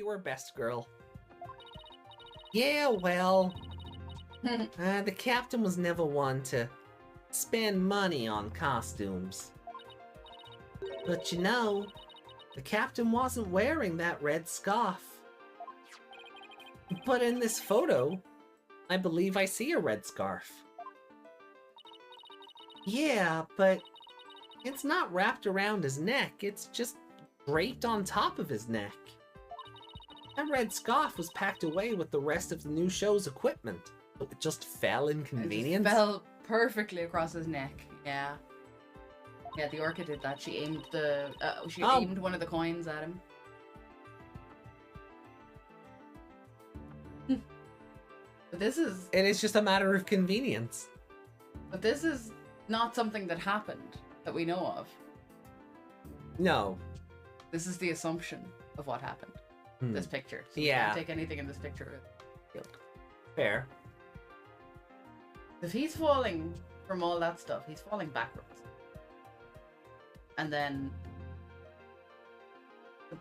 were best girl. Yeah, well, the captain was never one to spend money on costumes. But you know, the captain wasn't wearing that red scarf. But in this photo, I believe I see a red scarf. Yeah, but it's not wrapped around his neck, it's just draped on top of his neck. That red scarf was packed away with the rest of the new show's equipment. It just fell in convenience. It just fell perfectly across his neck, yeah. Yeah, the orca did that. She aimed aimed one of the coins at him. But this is... It is just a matter of convenience. But this is not something that happened that we know of. No. This is the assumption of what happened. This picture. So yeah. You can't take anything in this picture. Fair. If he's falling from all that stuff, he's falling backwards. And then...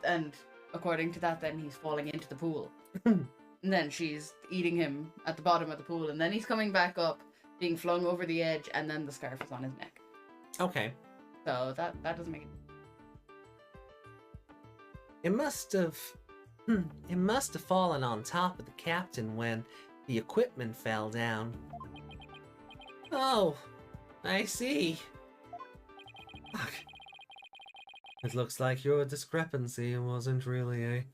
And according to that, then he's falling into the pool. And then she's eating him at the bottom of the pool. And then he's coming back up, being flung over the edge, and then the scarf is on his neck. Okay. So that doesn't make it... It must have fallen on top of the captain when the equipment fell down. Oh, I see. It looks like your discrepancy wasn't really a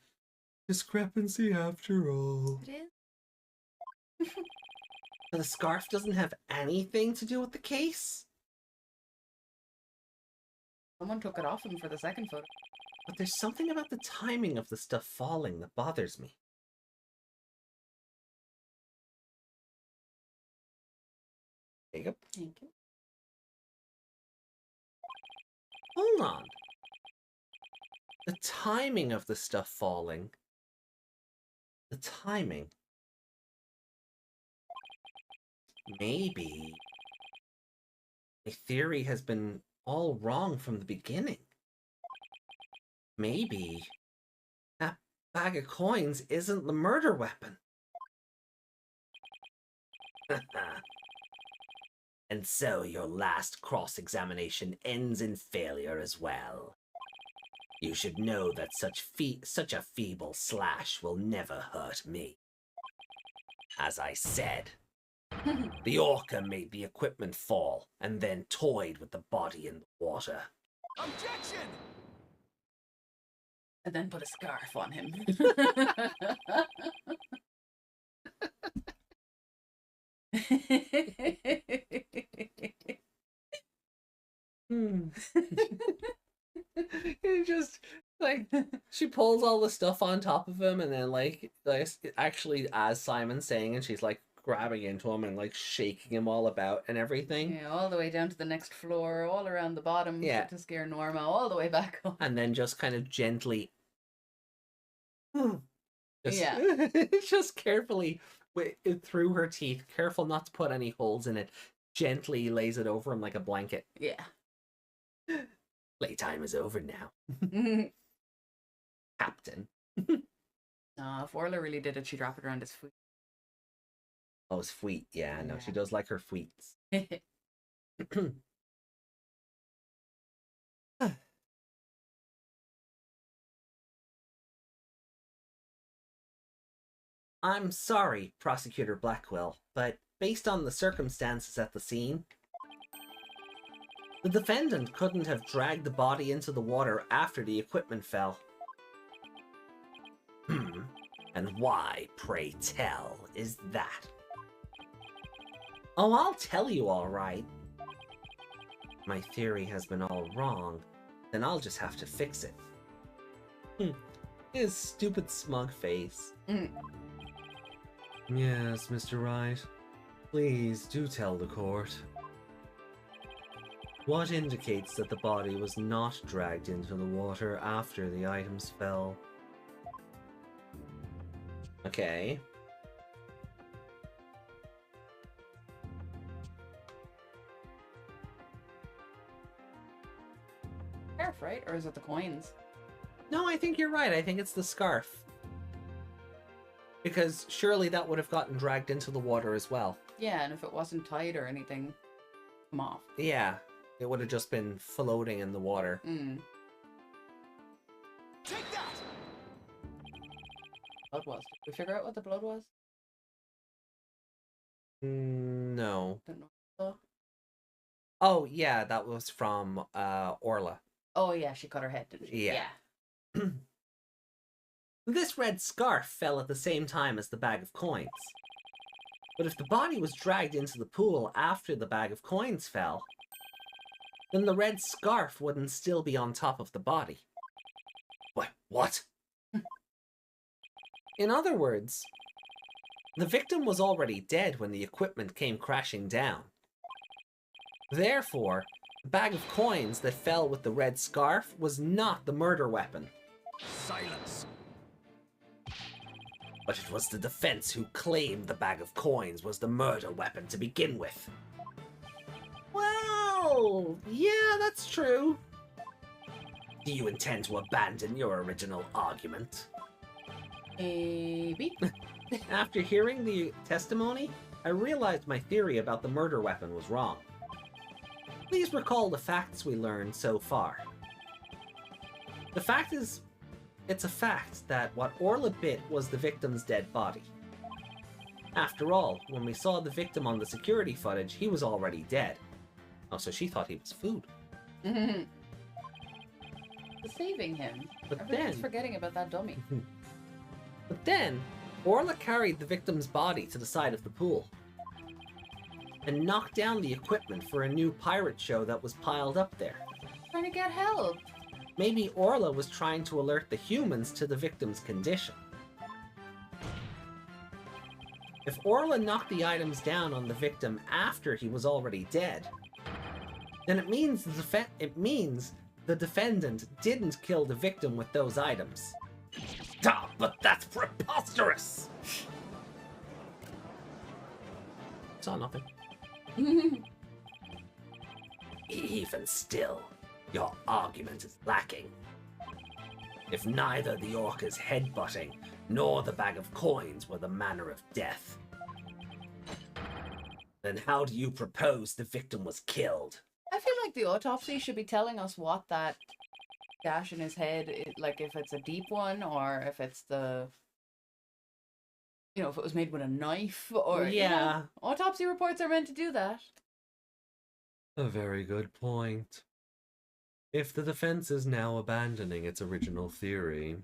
discrepancy after all. It is. The scarf doesn't have anything to do with the case? Someone took it off him for the second photo. But there's something about the timing of the stuff falling that bothers me. Jacob? Thank you. Hold on. The timing of the stuff falling. The timing. Maybe my theory has been all wrong from the beginning. Maybe that bag of coins isn't the murder weapon. And so your last cross-examination ends in failure as well. You should know that such a feeble slash will never hurt me. As I said, the orca made the equipment fall and then toyed with the body in the water. Objection! And then put a scarf on him. It just like she pulls all the stuff on top of him and then like actually as Simon's saying, and she's like grabbing into him and like shaking him all about and everything. Yeah, all the way down to the next floor, all around the bottom to scare Norma, all the way back up. And then just kind of gently just carefully through her teeth, careful not to put any holes in it, gently lays it over him like a blanket. Yeah. Playtime is over now. Captain. No, if Orla really did it, she'd wrap it around his foot. Oh, his feet. Yeah, no, she does like her feets. I'm sorry, Prosecutor Blackwell, but based on the circumstances at the scene, the defendant couldn't have dragged the body into the water after the equipment fell. And why, pray tell, is that? Oh, I'll tell you all right. My theory has been all wrong, then I'll just have to fix it. His stupid smug face. Yes, Mr. Wright. Please do tell the court. What indicates that the body was not dragged into the water after the items fell? Okay. Scarf, right? Or is it the coins? No, I think you're right. I think it's the scarf. Because surely that would have gotten dragged into the water as well. Yeah, and if it wasn't tied or anything, come off. Yeah, it would have just been floating in the water. Take that! Blood was. Did we figure out what the blood was? No. Don't know. Oh, yeah, that was from Orla. Oh, yeah, she cut her head, didn't she? Yeah. This red scarf fell at the same time as the bag of coins. But if the body was dragged into the pool after the bag of coins fell, then the red scarf wouldn't still be on top of the body. What? In other words, the victim was already dead when the equipment came crashing down. Therefore, the bag of coins that fell with the red scarf was not the murder weapon. Silence. But it was the defense who claimed the bag of coins was the murder weapon to begin with. Well, yeah, that's true. Do you intend to abandon your original argument? Maybe. After hearing the testimony, I realized my theory about the murder weapon was wrong. Please recall the facts we learned so far. The fact is, it's a fact that what Orla bit was the victim's dead body. After all, when we saw the victim on the security footage, he was already dead. Oh, so she thought he was food. Saving him. But Everyone's then, forgetting about that dummy. but then, Orla carried the victim's body to the side of the pool and knocked down the equipment for a new pirate show that was piled up there. Trying to get help. Maybe Orla was trying to alert the humans to the victim's condition. If Orla knocked the items down on the victim after he was already dead, then it means the defendant didn't kill the victim with those items. Stop, but that's preposterous! Saw nothing. Even still, your argument is lacking. If neither the orca's headbutting nor the bag of coins were the manner of death, then how do you propose the victim was killed? I feel like the autopsy should be telling us what that gash in his head, like if it's a deep one or if it's the, if it was made with a knife or... Yeah. Autopsy reports are meant to do that. A very good point. If the defense is now abandoning its original theory,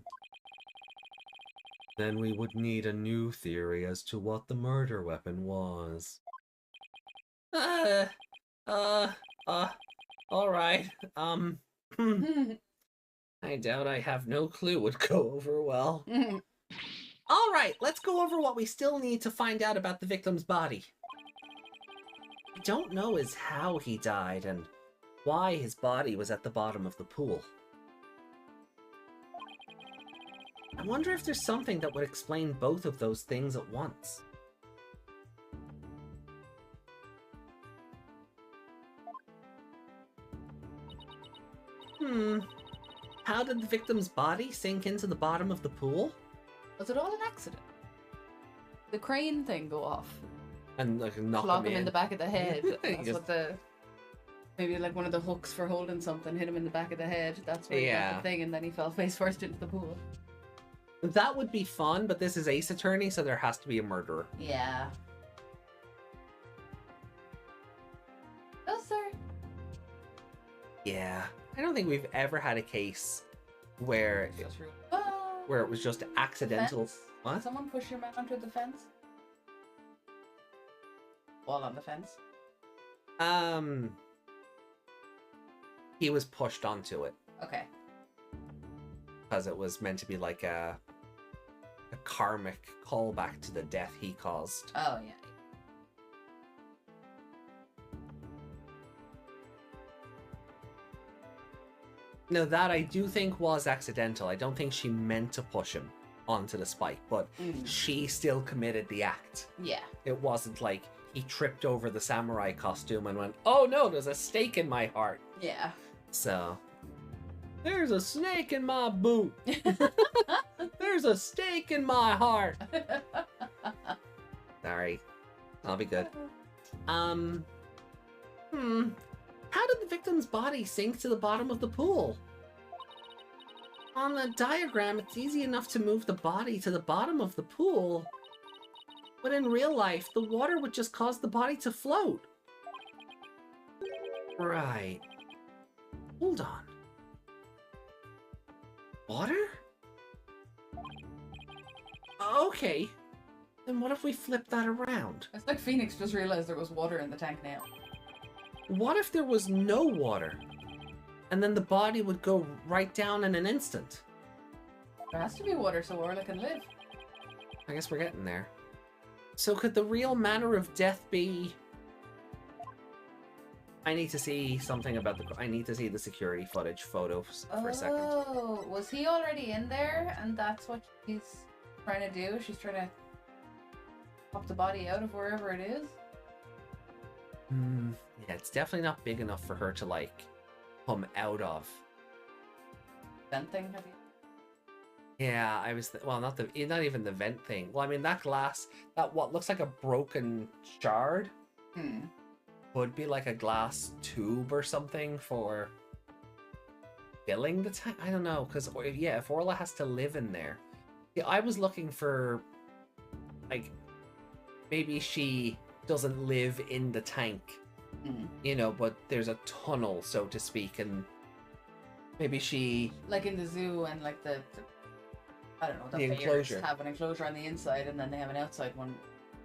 then we would need a new theory as to what the murder weapon was. Alright, I doubt I have no clue would go over well. Alright, let's go over what we still need to find out about the victim's body. We don't know is how he died and why his body was at the bottom of the pool. I wonder if there's something that would explain both of those things at once. How did the victim's body sink into the bottom of the pool? Was it all an accident? The crane thing go off. And like knock Clock him him in the back of the head. That's just... what the... Maybe like one of the hooks for holding something hit him in the back of the head. That's where he got the thing, and then he fell face first into the pool. That would be fun, but this is Ace Attorney, so there has to be a murderer. Yeah. Oh, sir. Yeah. I don't think we've ever had a case where it was just accidental. Fence? What? Did someone push your man onto the fence? Wall on the fence? He was pushed onto it. Okay. Because it was meant to be like a karmic callback to the death he caused. Oh, yeah. Now that I do think was accidental. I don't think she meant to push him onto the spike, but she still committed the act. Yeah. It wasn't like he tripped over the samurai costume and went, oh no, there's a stake in my heart. Yeah. So, there's a snake in my boot. There's a stake in my heart. Sorry. I'll be good. How did the victim's body sink to the bottom of the pool? On the diagram, it's easy enough to move the body to the bottom of the pool. But in real life, the water would just cause the body to float. Right. Hold on. Water? Okay. Then what if we flip that around? It's like Phoenix just realized there was water in the tank now. What if there was no water? And then the body would go right down in an instant. There has to be water so Orla can live. I guess we're getting there. So could the real manner of death be... I need to see something about the... I need to see the security footage photos for a second. Oh, was he already in there and that's what she's trying to do? She's trying to pop the body out of wherever it is? Yeah, it's definitely not big enough for her to, like, come out of. Vent thing, have you? Yeah, I was... well, not even the vent thing. Well, I mean, that glass... that what looks like a broken shard... would be like a glass tube or something for filling the tank. I don't know, because yeah, if Orla has to live in there, yeah, I was looking for like maybe she doesn't live in the tank, you know, but there's a tunnel, so to speak, and maybe she like in the zoo and like the I don't know, the enclosure have an enclosure on the inside and then they have an outside one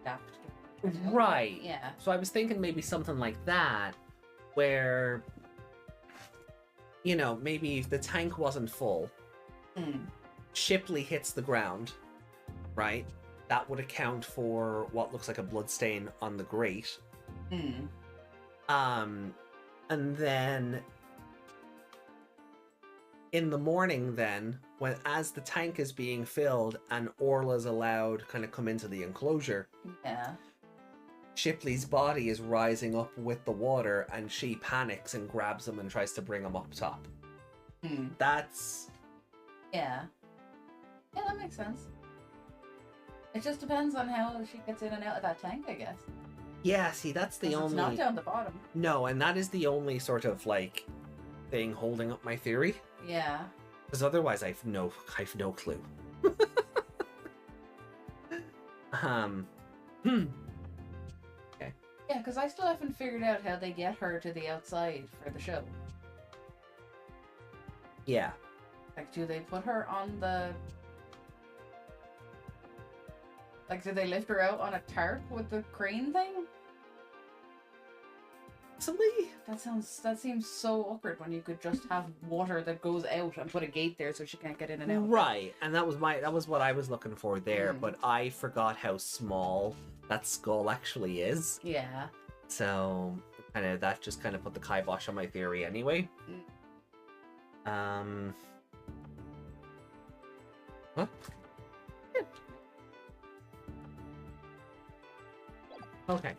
adapted. Right. Yeah. So I was thinking maybe something like that, where, you know, maybe if the tank wasn't full, Shipley hits the ground, right? That would account for what looks like a blood stain on the grate. And then in the morning then, as the tank is being filled and Orla's allowed kind of come into the enclosure. Yeah. Shipley's body is rising up with the water and she panics and grabs him and tries to bring him up top. That's... yeah. Yeah, that makes sense. It just depends on how she gets in and out of that tank, I guess. Yeah, see, that's the only... it's not down the bottom. No, and that is the only sort of, like, thing holding up my theory. Yeah. Because otherwise I've no clue. Yeah, because I still haven't figured out how they get her to the outside for the show. Yeah. Like, do they put her on the... like, do they lift her out on a tarp with the crane thing? Possibly? That seems so awkward when you could just have water that goes out and put a gate there so she can't get in and out. Right, and that was what I was looking for there, but I forgot how small that skull actually is. Yeah. So that just kind of put the kibosh on my theory anyway. What? Okay.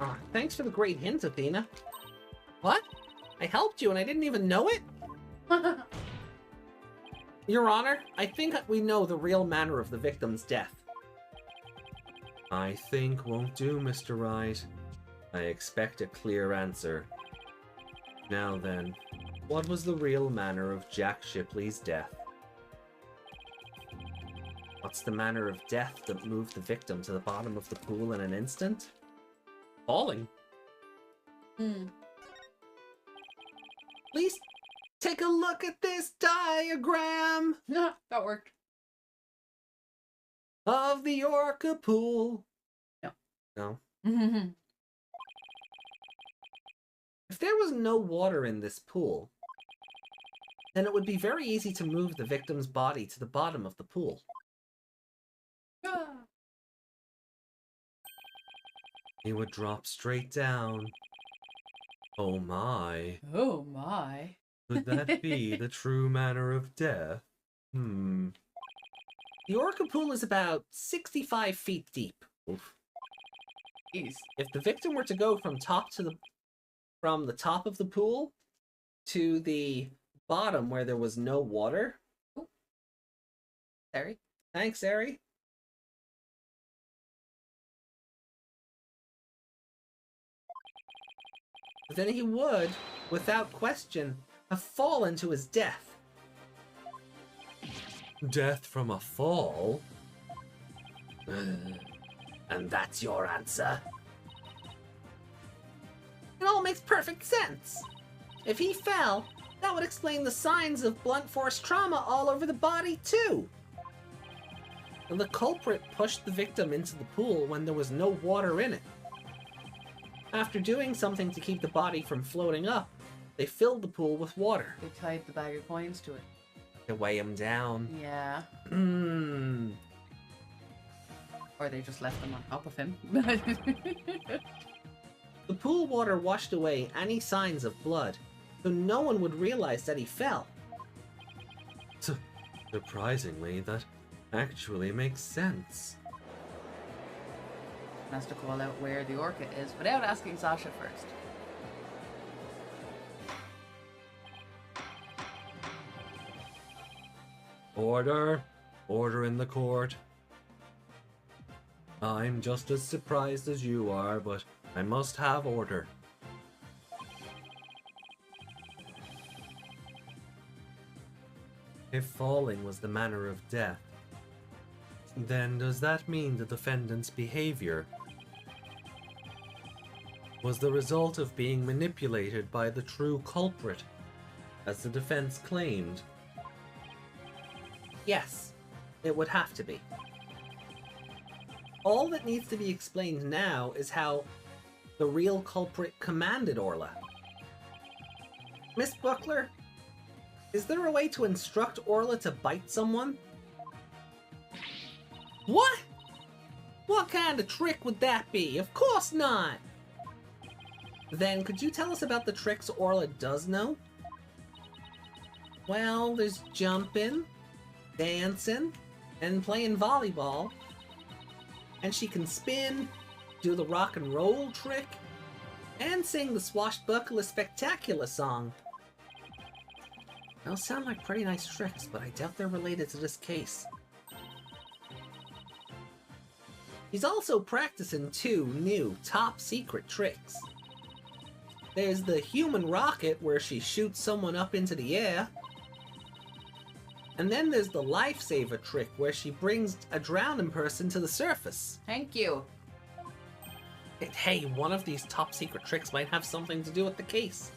Oh, thanks for the great hint, Athena. What? I helped you and I didn't even know it? Your Honor, I think we know the real manner of the victim's death. I think won't do, Mr. Wright. I expect a clear answer. Now then, what was the real manner of Jack Shipley's death? What's the manner of death that moved the victim to the bottom of the pool in an instant? Falling. Please take a look at this diagram. No, that worked. Of the Orca pool. No. No. If there was no water in this pool, then it would be very easy to move the victim's body to the bottom of the pool. He would drop straight down. Oh my. Oh my. Could that be the true manner of death? The Orca pool is about 65 feet deep. Oof. Jeez. If the victim were to go from the top of the pool to the bottom where there was no water, Sorry. Thanks, Eri. Then he would, without question, have fallen to his death. Death from a fall? And that's your answer? It all makes perfect sense. If he fell, that would explain the signs of blunt force trauma all over the body, too. And the culprit pushed the victim into the pool when there was no water in it. After doing something to keep the body from floating up, they filled the pool with water. They tied the bag of coins to it. To weigh him down. Yeah. Or they just left them on top of him. The pool water washed away any signs of blood, so no one would realize that he fell. Surprisingly, that actually makes sense. Has to call out where the orca is without asking Sasha first. Order! Order in the court. I'm just as surprised as you are, but I must have order. If falling was the manner of death, then does that mean the defendant's behavior was the result of being manipulated by the true culprit, as the defense claimed? Yes, it would have to be. All that needs to be explained now is how the real culprit commanded Orla. Miss Buckler, is there a way to instruct Orla to bite someone? What? What kind of trick would that be? Of course not! Then could you tell us about the tricks Orla does know? Well, there's jumping, dancing, and playing volleyball. And she can spin, do the rock and roll trick, and sing the swashbuckler spectacular song. Those sound like pretty nice tricks, but I doubt they're related to this case. She's also practicing 2 new top-secret tricks. There's the human rocket, where she shoots someone up into the air. And then there's the lifesaver trick, where she brings a drowning person to the surface. Thank you. Hey, one of these top-secret tricks might have something to do with the case.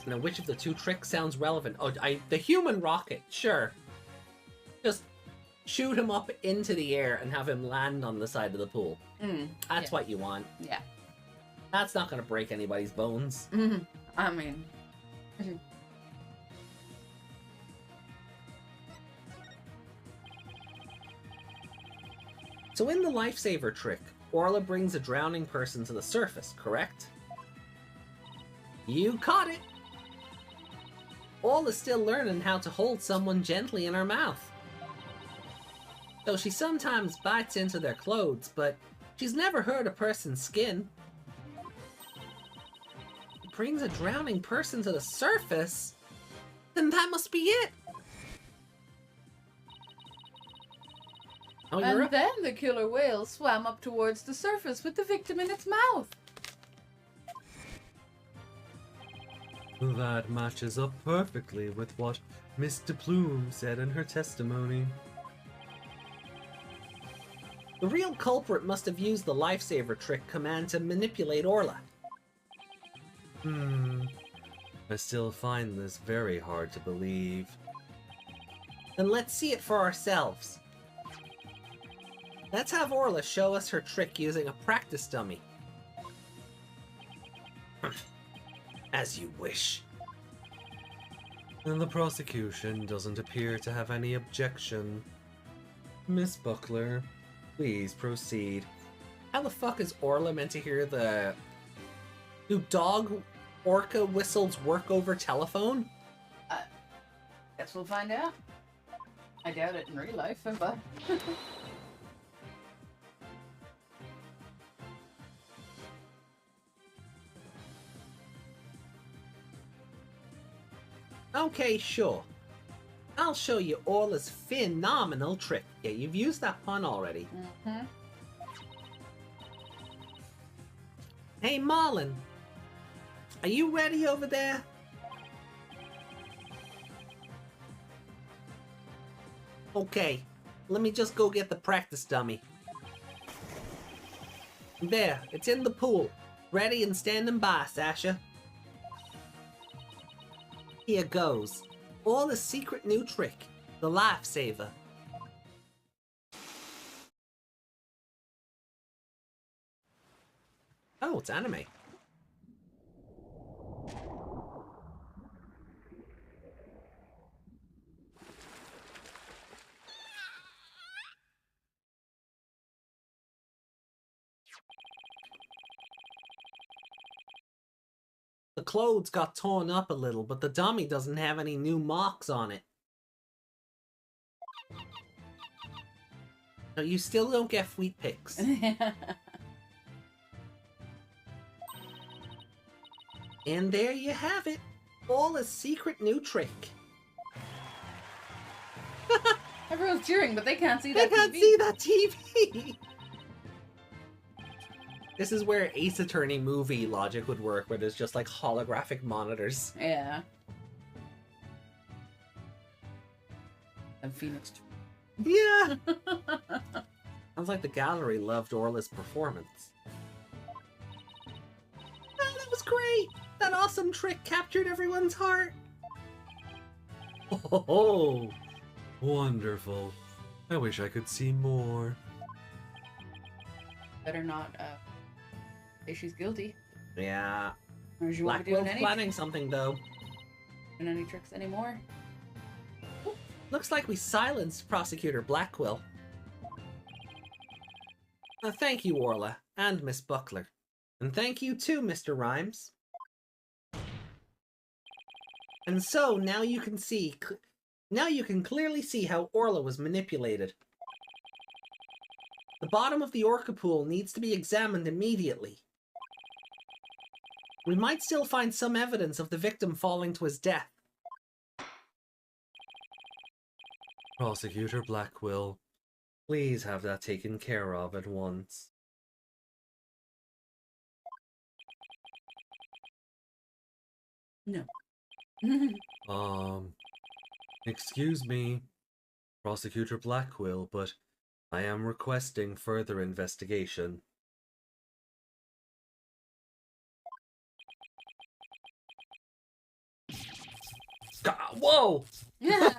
Now, which of the 2 tricks sounds relevant? Oh, the human rocket, sure. Just shoot him up into the air and have him land on the side of the pool. That's what you want. Yeah. That's not going to break anybody's bones. I mean... So in the lifesaver trick, Orla brings a drowning person to the surface, correct? You caught it! Orla's still learning how to hold someone gently in her mouth. Though she sometimes bites into their clothes, but she's never hurt a person's skin. Brings a drowning person to the surface? Then that must be it! Oh, and then the killer whale swam up towards the surface with the victim in its mouth. That matches up perfectly with what Miss de Plume said in her testimony. The real culprit must have used the lifesaver trick command to manipulate Orla. I still find this very hard to believe. Then let's see it for ourselves. Let's have Orla show us her trick using a practice dummy. As you wish. And the prosecution doesn't appear to have any objection. Miss Buckler, please proceed. How the fuck is Orla meant to hear the... Do dog orca whistles work over telephone? Guess we'll find out. I doubt it in real life, but... Okay, sure. I'll show you Orla's phenomenal trick. Yeah, you've used that pun already. Mm-hmm. Hey, Marlin. Are you ready over there? Okay, let me just go get the practice dummy. There, it's in the pool. Ready and standing by, Sasha. Here goes. Orla's secret new trick, the lifesaver. Oh, it's anime. The clothes got torn up a little, but the dummy doesn't have any new marks on it. No, you still don't get feet pics. And there you have it. Orla's secret new trick. Everyone's cheering, but they can't see that They can't TV. see that TV! This is where Ace Attorney movie logic would work, where there's just like holographic monitors. Yeah. And Phoenix. Yeah! Sounds like the gallery loved Orla's performance. Oh, that was great! That awesome trick captured everyone's heart! Oh, wonderful. I wish I could see more. Better not say she's guilty. Yeah. Or she won't be Blackwell's doing planning something, though. any tricks anymore. Looks like we silenced Prosecutor Blackwell. Thank you, Orla, and Miss Buckler. And thank you too, Mr. Rhymes. And so, now you can see... Now you can clearly see how Orla was manipulated. The bottom of the orca pool needs to be examined immediately. We might still find some evidence of the victim falling to his death. Prosecutor Blackwell, please have that taken care of at once. No. Excuse me, Prosecutor Blackwell, but I am requesting further investigation. Whoa! Yeah.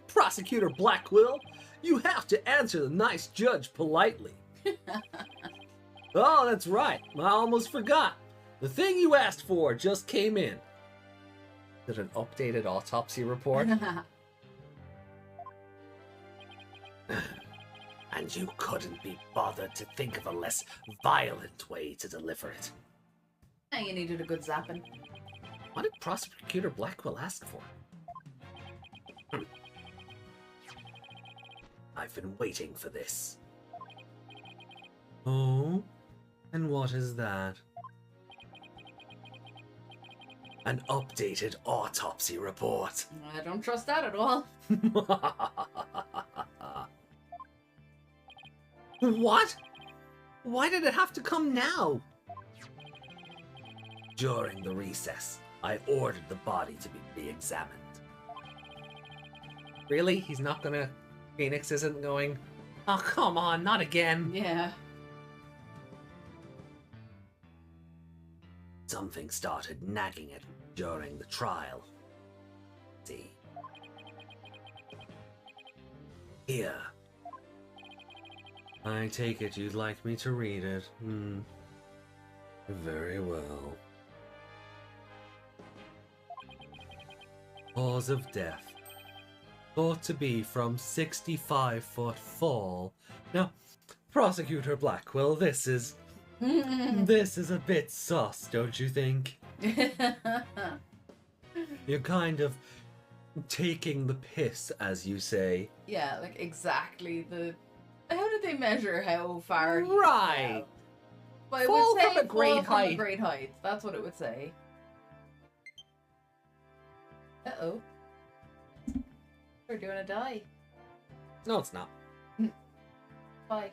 Prosecutor Blackwell, you have to answer the nice judge politely. Oh, that's right. I almost forgot. The thing you asked for just came in. Is it an updated autopsy report? And you couldn't be bothered to think of a less violent way to deliver it. You needed a good zapping. What did Prosecutor Blackwell ask for? I've been waiting for this. Oh? And what is that? An updated autopsy report. I don't trust that at all. What? Why did it have to come now? During the recess, I ordered the body to be re-examined. Really? He's not gonna... Phoenix isn't going... Oh, come on, not again. Yeah. Something started nagging at me during the trial. See? Here. I take it you'd like me to read it. Very well. Cause of death. Thought to be from 65-foot fall. Now, Prosecutor Blackwell, this is a bit sus, don't you think? You're kind of taking the piss, as you say. Yeah, like exactly the... How did they measure how far he Right. But it Fall would say from a great fall from a height. great height. That's what it would say. Uh-oh. We're doing a die. No, it's not. Bye.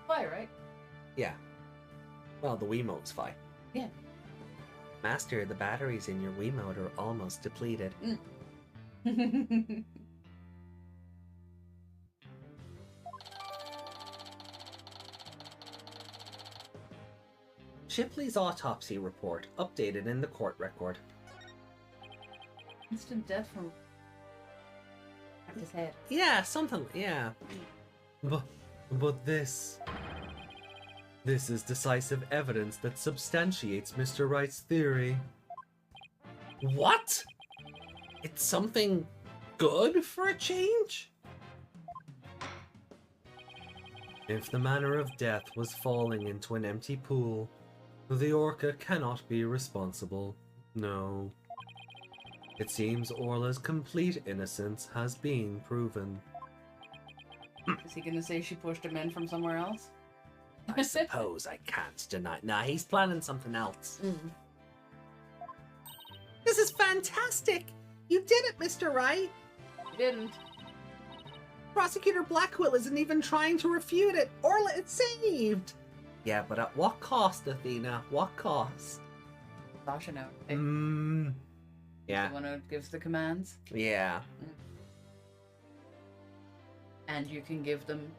Bye, right? Yeah. Well, the Wiimote's fine. Yeah. Master, the batteries in your Wiimote are almost depleted. Shipley's autopsy report, updated in the court record. Instant death from his head. Yeah, something, yeah. But this is decisive evidence that substantiates Mr. Wright's theory. What? It's something good for a change? If the manner of death was falling into an empty pool, the orca cannot be responsible. No. It seems Orla's complete innocence has been proven. Is he gonna say she pushed him in from somewhere else? I suppose I can't deny. Nah, he's planning something else. This is fantastic! You did it, Mr. Wright! He didn't. Prosecutor Blackwell isn't even trying to refute it. Orla is saved! Yeah, but at what cost, Athena? What cost? Sasha now. Yeah. The one who gives the commands. Yeah. And you can give them...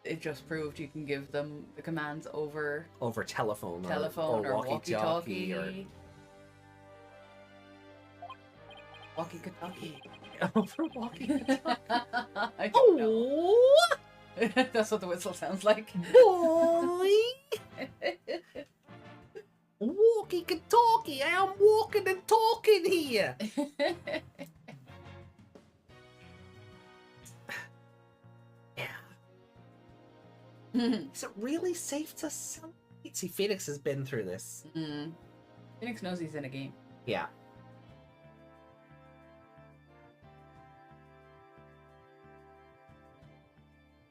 It just proved you can give them the commands over... Over telephone or walkie-talkie or... Walkie-talkie. Over walkie-talkie. I don't know. Oh! That's what the whistle sounds like. Boy! Walkie-talkie! I am walking and talking here! Is it really safe to sell? See, Phoenix has been through this. Phoenix knows he's in a game. Yeah.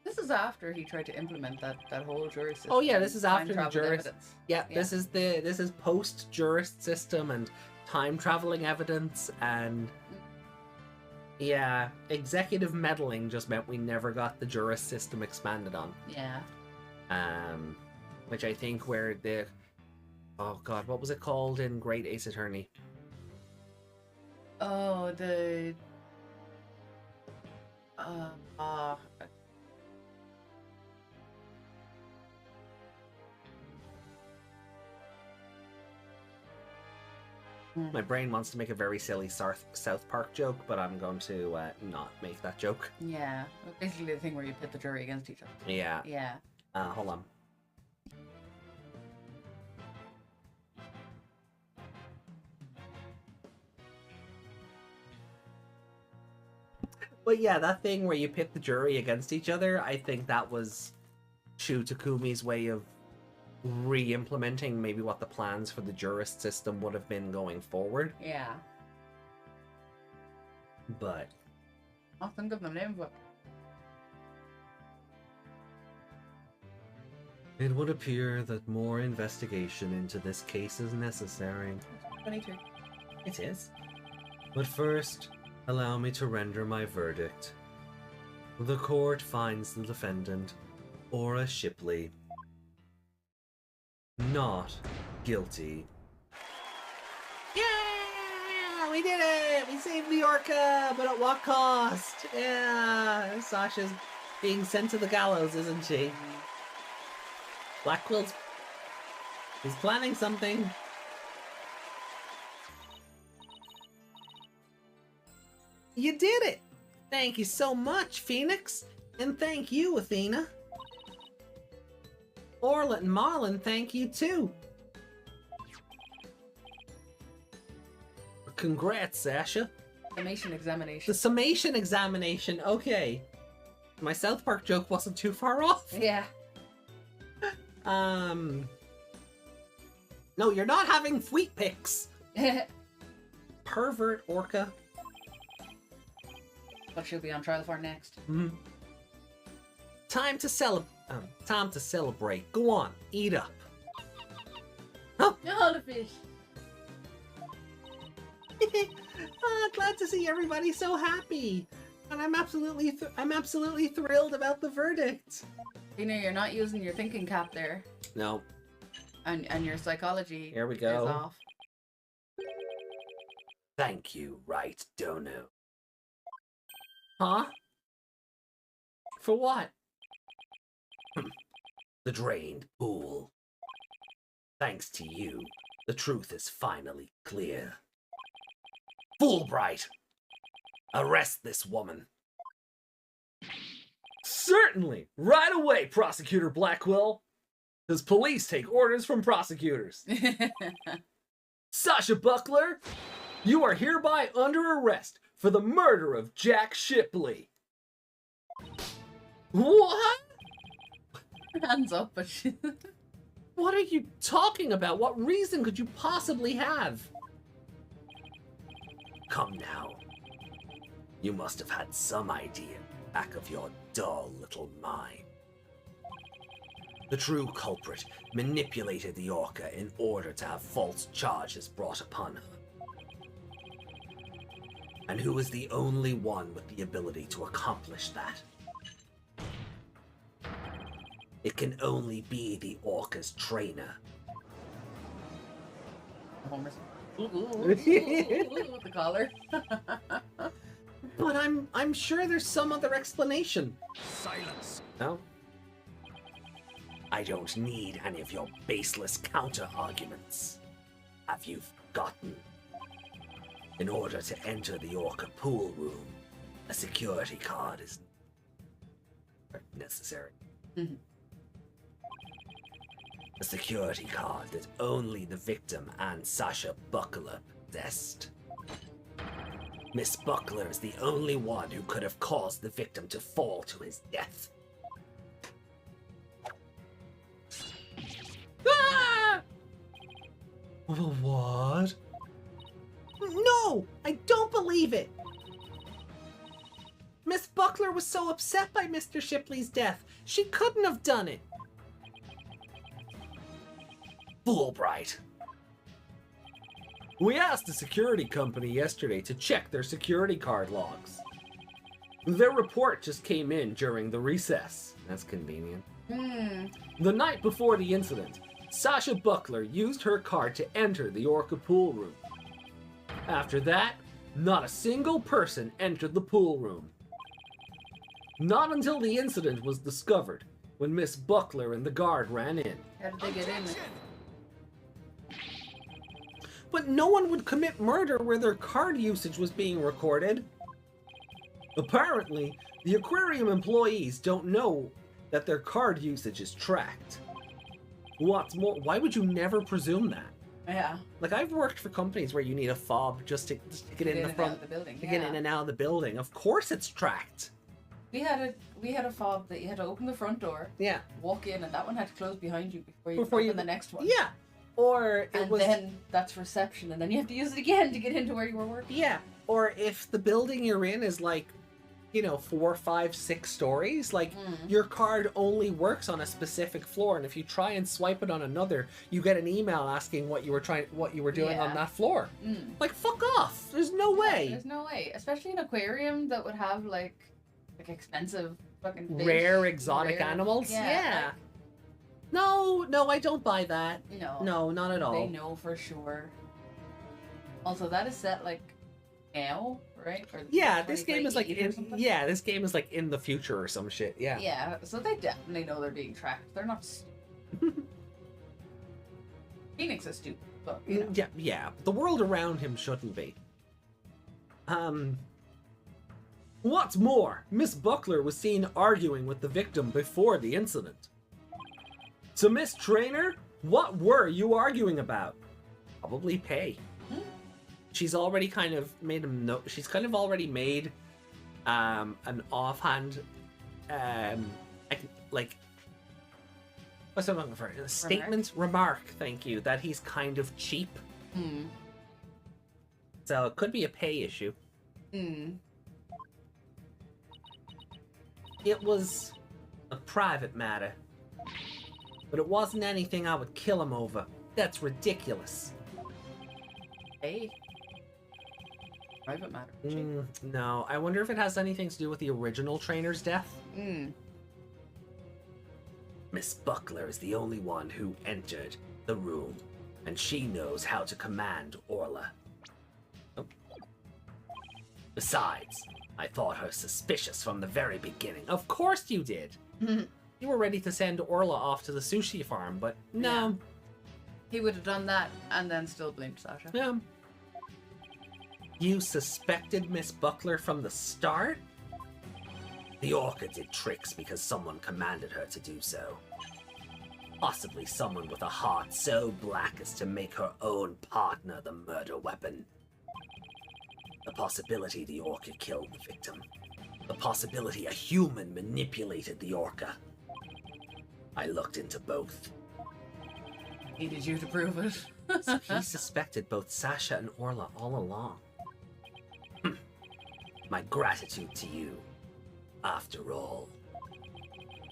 This is after he tried to implement that whole jurist system. Oh yeah, this is after the time-traveled jurist. evidence. Yeah, this is post jurist system and time traveling evidence and yeah, executive meddling just meant we never got the jurist system expanded on. Yeah. Which I think where the oh god, what was it called in Great Ace Attorney? Oh, the My brain wants to make a very silly South Park joke, but I'm going to not make that joke. yeah, basically the thing where you pit the jury against each other. Yeah. Yeah. Hold on. But yeah, that thing where you pit the jury against each other, I think that was Shu Takumi's way of re-implementing maybe what the plans for the jurist system would have been going forward. Yeah. But I'll think of the name of it. it would appear that more investigation into this case is necessary. 22. It is. But first, allow me to render my verdict. The court finds the defendant, Ora Shipley, not guilty. Yeah! We did it! We saved the orca, but at what cost? Yeah! Sasha's being sent to the gallows, isn't she? Blackwell's... He's planning something. You did it! Thank you so much, Phoenix! And thank you, Athena! Orla and Marlon, thank you too! Congrats, Sasha! Summation examination. The summation examination, okay. My South Park joke wasn't too far off. Yeah. No, you're not having wheat picks! Pervert orca. What she'll be on trial for next. Time to celebrate. Go on, eat up. Oh, the fish. Glad to see everybody so happy. And I'm absolutely thrilled about the verdict. You know, you're not using your thinking cap there. No. And your psychology Here we is go. off. Thank you, Wright Dono. Huh? For what? The drained pool. Thanks to you, the truth is finally clear. Fulbright! Arrest this woman. Certainly! Right away, Prosecutor Blackwell! Does police take orders from prosecutors? Sasha Buckler, you are hereby under arrest for the murder of Jack Shipley. What? Hands up, but she... What are you talking about? What reason could you possibly have? Come now. You must have had some idea back of your dull little mind. The true culprit manipulated the Orca in order to have false charges brought upon her. And who is the only one with the ability to accomplish that? It can only be the Orca's trainer. Homer's... the collar. But I'm sure there's some other explanation. Silence! No? I don't need any of your baseless counter-arguments. Have you forgotten? In order to enter the Orca pool room, a security card is necessary. Mhm. A security card that only the victim and Sasha Buckler possessed. Miss Buckler is the only one who could have caused the victim to fall to his death. Ah! What? No! I don't believe it! Miss Buckler was so upset by Mr. Shipley's death. She couldn't have done it. Fulbright! We asked the security company yesterday to check their security card logs. Their report just came in during the recess. That's convenient. The night before the incident, Sasha Buckler used her card to enter the Orca pool room. After that, not a single person entered the pool room. Not until the incident was discovered, when Miss Buckler and the guard ran in. How did they get in? But no one would commit murder where their card usage was being recorded. Apparently, the aquarium employees don't know that their card usage is tracked. What's more, why would you never presume that? Yeah. Like, I've worked for companies where you need a fob just to get in the front, of the building. to get in and out of the building. Of course it's tracked. We had a fob that you had to open the front door, Yeah. walk in, and that one had to close behind you before you open the next one. Yeah. Or it And was... then that's reception, and then you have to use it again to get into where you were working. Yeah. Or if the building you're in is like, 4, 5, 6 stories, like your card only works on a specific floor, and if you try and swipe it on another, you get an email asking what you were doing on that floor. Like, fuck off. There's no way. There's no way, especially an aquarium that would have like expensive fucking fish, Rare exotic rare- animals. Yeah. No, I don't buy that. No. No, not at all. They know for sure. Also, that is set like now, right? Or Yeah, this game is like 2028 or something? this game is like in the future or some shit. Yeah. Yeah, so they definitely know they're being tracked. They're not Phoenix is stupid, but you know. Yeah. The world around him shouldn't be. What's more, Miss Buckler was seen arguing with the victim before the incident. So, Miss Trainer, what were you arguing about? Probably pay. She's already kind of made him know. She's kind of already made an offhand, what's I'm looking for? A statement, remark. Thank you. That he's kind of cheap. So it could be a pay issue. It was a private matter, but it wasn't anything I would kill him over. That's ridiculous. Hey. Private matter. No, I wonder if it has anything to do with the original trainer's death. Miss Buckler is the only one who entered the room, and she knows how to command Orla. Oh. Besides, I thought her suspicious from the very beginning. Of course you did. You were ready to send Orla off to the sushi farm, but no. Yeah. He would have done that and then still blamed Sasha. Yeah. You suspected Miss Buckler from the start? The Orca did tricks because someone commanded her to do so. Possibly someone with a heart so black as to make her own partner the murder weapon. The possibility the Orca killed the victim. The possibility a human manipulated the Orca. I looked into both. Needed you to prove it. So he suspected both Sasha and Orla all along. My gratitude to you. After all,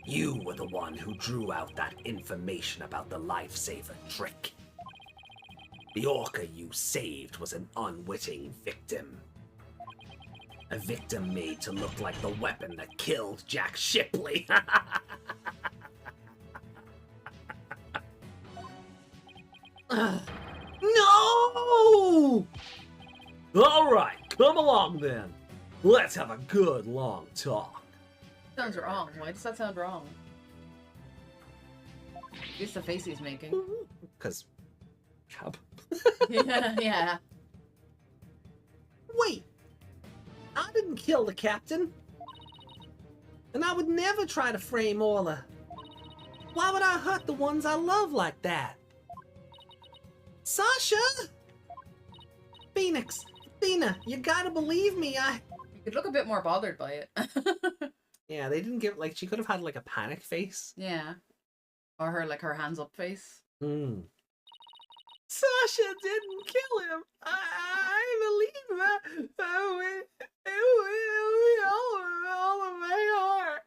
you were the one who drew out that information about the lifesaver trick. The Orca you saved was an unwitting victim. A victim made to look like the weapon that killed Jack Shipley. No! Alright, come along then. Let's have a good long talk. Sounds wrong. Why does that sound wrong? It's the face he's making. Because... Cab. Yeah. Wait! I didn't kill the captain. And I would never try to frame Orla. Why would I hurt the ones I love like that? Sasha! Phoenix! Athena, you gotta believe me, You could look a bit more bothered by it. Yeah, they didn't give, like, she could have had, like, a panic face. Yeah. Or her, like, her hands up face. Sasha didn't kill him! I believe that all of my heart!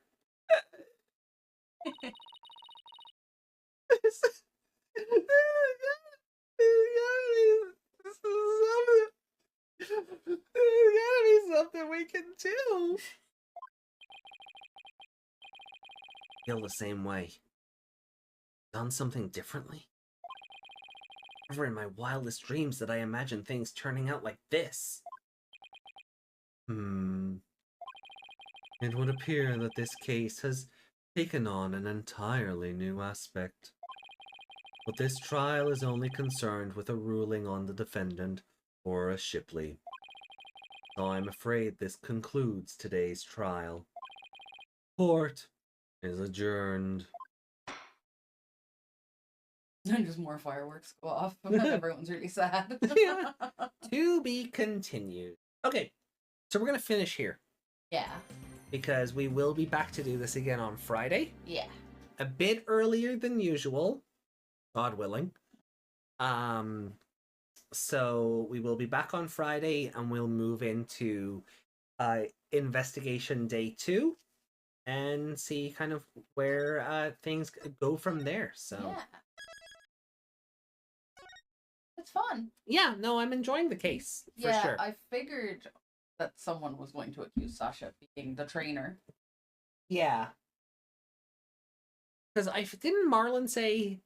There's gotta be something we can do. Feel the same way. Done something differently? Never in my wildest dreams did I imagine things turning out like this. It would appear that this case has taken on an entirely new aspect. But this trial is only concerned with a ruling on the defendant, Orla Shipley. So I'm afraid this concludes today's trial. Court is adjourned. And just more fireworks go off. Everyone's really sad. Yeah. To be continued. Okay, so we're gonna finish here. Yeah. Because we will be back to do this again on Friday. Yeah. A bit earlier than usual. God willing. So we will be back on Friday and we'll move into investigation day 2 and see kind of where things go from there. So Yeah. It's fun. yeah, no, I'm enjoying the case for sure. I figured that someone was going to accuse Sasha of being the trainer. Yeah. Because didn't Marlon say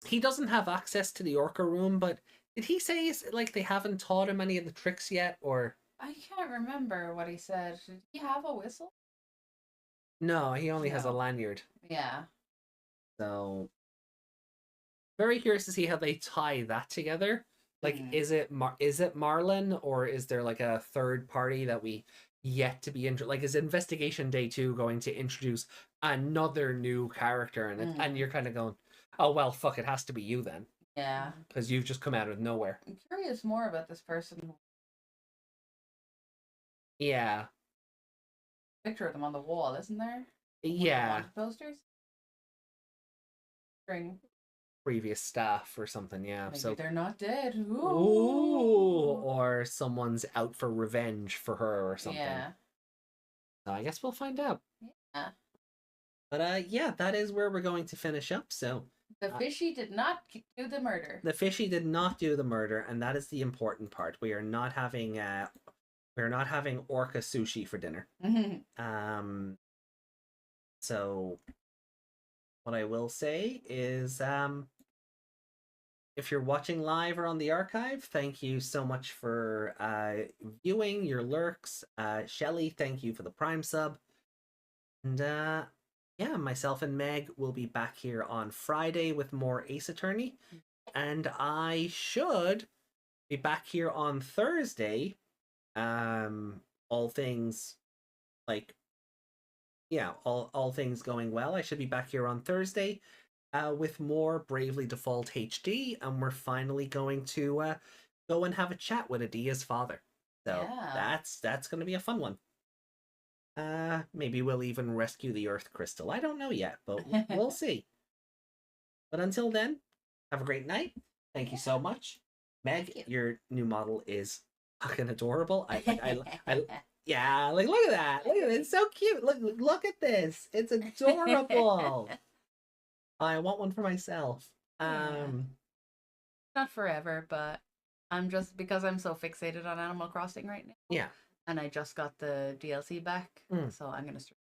he doesn't have access to the Orca room, but did he say like they haven't taught him any of the tricks yet, or? I can't remember what he said. Did he have a whistle? No, he only has a No. lanyard. Yeah. So very curious to see how they tie that together. Like, is it Marlon, or is there like a third party that we yet to be like? Is Investigation Day 2 going to introduce another new character, and you're kind of going, oh well, fuck, it has to be you then. Yeah. Because you've just come out of nowhere. I'm curious more about this person. Yeah. Picture of them on the wall, isn't there? Yeah. Wanted posters. String. Previous staff or something, yeah. Maybe So they're not dead. Ooh. Or someone's out for revenge for her or something. Yeah. I guess we'll find out. Yeah. But yeah, that is where we're going to finish up. So The fishy did not do the murder. The fishy did not do the murder, and that is the important part. We are not having orca sushi for dinner. So what I will say is, if you're watching live or on the archive, thank you so much for viewing your lurks. Shelly, thank you for the Prime sub. And yeah, myself and Meg will be back here on Friday with more Ace Attorney. And I should be back here on Thursday. All things all things going well. I should be back here on Thursday with more Bravely Default HD, and we're finally going to go and have a chat with Adia's father. So that's going to be a fun one. Maybe we'll even rescue the Earth Crystal. I don't know yet, but we'll see. But until then, have a great night. Thank you so much. Meg, your new model is fucking adorable. Yeah, like look at that. Look at it. It's so cute. Look at this. It's adorable. I want one for myself. Not forever, but because I'm so fixated on Animal Crossing right now. Yeah. And I just got the DLC back, so I'm gonna start.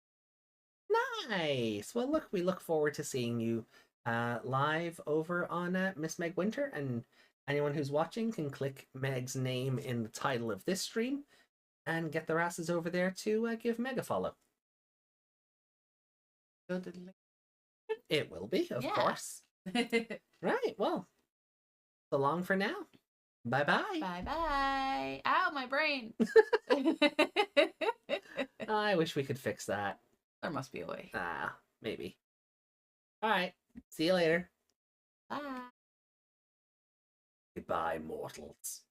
Nice. Well, we look forward to seeing you live over on Miss Meg Winter, and anyone who's watching can click Meg's name in the title of this stream and get their asses over there to give Meg a follow. It will be, of course. Right, well, so long for now. Bye-bye. Bye-bye. Ow, my brain. I wish we could fix that. There must be a way. Maybe. All right, see you later. Bye. Goodbye, mortals.